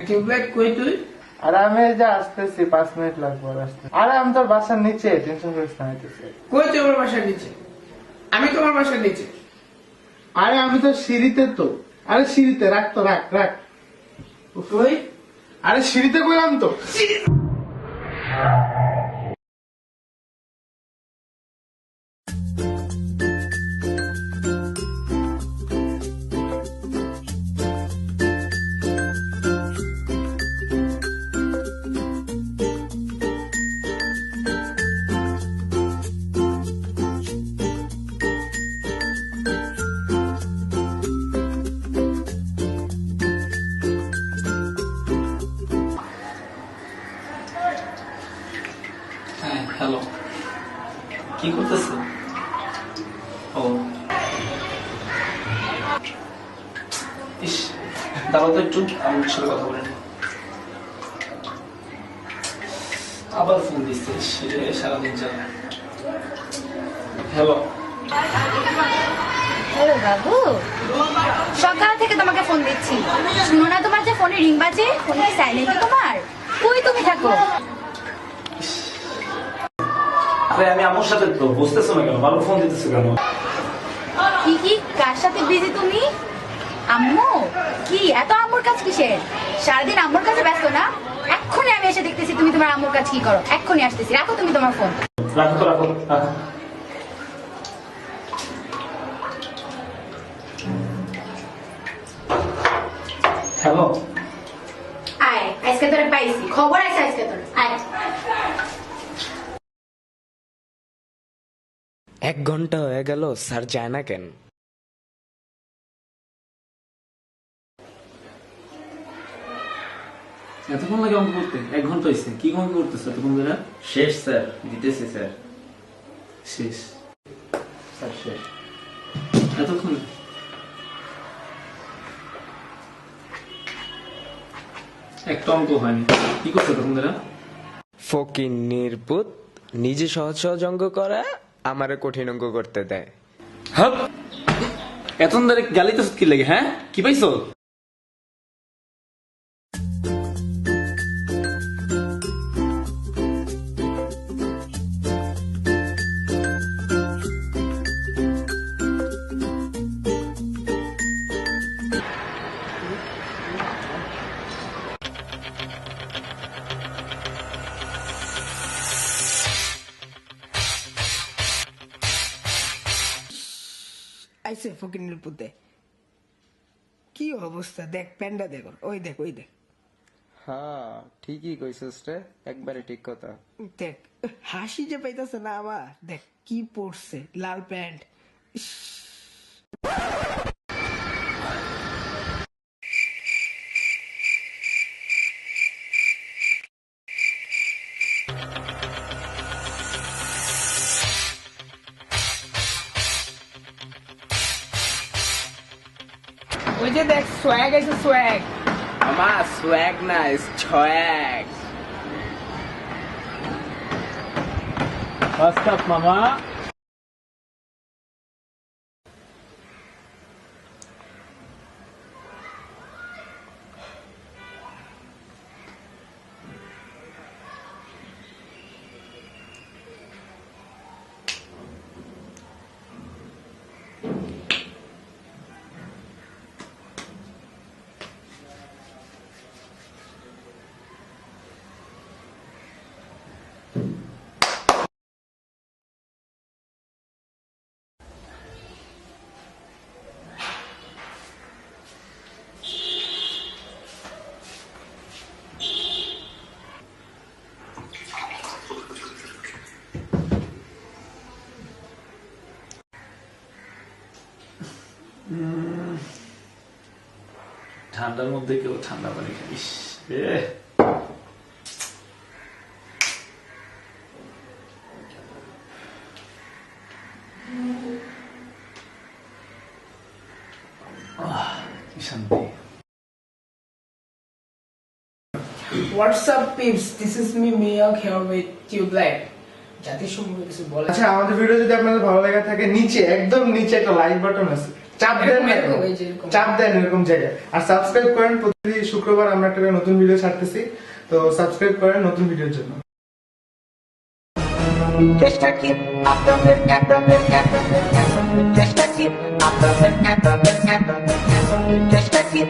Tubelight কই তুই? আরে আমি এই যে আসতেছি, 5 মিনিট লাগবে আসতে। আরে আমি তোর বাসার নিচে, টেনশন করিস না, আইতেছি। কই তুই আমার বাসার নিচে? আমি তোমার বাসার নিচে। আরে আমি তো সিঁড়িতে তো। আরে সিঁড়িতে রাখ তো, রাখ রাখ। কই? আরে সিঁড়িতে কইলাম তো। হ্যাঁ হ্যালো, কি করতেছে? ও ইস, দাঁড়াও তো একটু, আমি সাথে কথা বলে নিই। আবার ফোন দিচ্ছে, সারাদিন চালা। হ্যালো হ্যালো বাবু, সকাল থেকে তোমাকে ফোন দিচ্ছি, শুনো না তোমার যে ফোনে রিং বাজে? ফোন কি সাইলেন্ট তোমার? কই তুমি থাকো? আরে আমি আমার সাথে তো, বুঝতেছো না কেন? বারবার ফোন দিতেছো কেন? কি কার সাথে বিজি তুমি? আম্মু? কি এত আম্মুর কাজ কিসের? সারাদিন আম্মুর কাছে ব্যস্ত না? এক্ষুনি আমি এসে দেখতেছি তুমি তোমার আম্মুর কাজ কি করো। এক্ষুনি আসতেছি, রাখো তুমি তোমার ফোন। রাখো তো, রাখো রাখো। হ্যালো, আয়, আজকে তোরে পাইছি, খবর আছে আজকে তোর। আয়। 1 ঘন্টা হয়ে গেল, স্যার যায় না কেন? এতক্ষণ লাগে অঙ্ক করতে? 1 ঘন্টা হয়েছে, কি অঙ্ক করতেছো এতক্ষণ ধরে? শেষ স্যার, দিতেছি স্যার। শেষ স্যার শেষ। এতক্ষণ? একটা অঙ্ক হয়নি, কি করছো এতক্ষণ ধরে? ফকির নির্পুত, নিজে সহজ সহজ অঙ্ক করা, আমারে কঠিন অঙ্ক করতে দেয়। হাপ, এতক্ষণ ধরে গালিতেছ কি লাগে? হ্যাঁ, কি পাইছো? আইসে ফকিনের পুতে। কি অবস্থা দেখ, প্যান্ডা দেখ, ওই দেখ ওই দেখ হ্যাঁ, ঠিকই কইছিস রে, একবারে ঠিক কথা। দেখ, হাসি যে পাইতেছে না আবার। দেখ কি পড়ছে, লাল প্যান্ট। ইস, ওই যে দেখ, সোয়াগ আছে সোয়াগ। আমার সোয়াগ না, ছয়াগ। What's up, মামা? ঠান্ডার মধ্যে কেউ ঠান্ডা পানি খাইস রে। কি শান্তি। What's up peeps, this is me Miyok here with Tubelight. জাতিসংঘ কিছু বলে। আচ্ছা, আমাদের ভিডিও যদি আপনাদের ভালো লাগে থাকে, নিচে একদম নিচে একটা লাইক বাটন আছে, চাপ দেন, এরকম, এই যে এরকম। চাপ দেন এরকম জায়গায়, আর সাবস্ক্রাইব করেন প্রতি শুক্রবার আমরা একটা করে নতুন ভিডিও ছাড়তেছি, তো সাবস্ক্রাইব করেন নতুন ভিডিওর জন্য। চেষ্টা কি চেষ্টা কি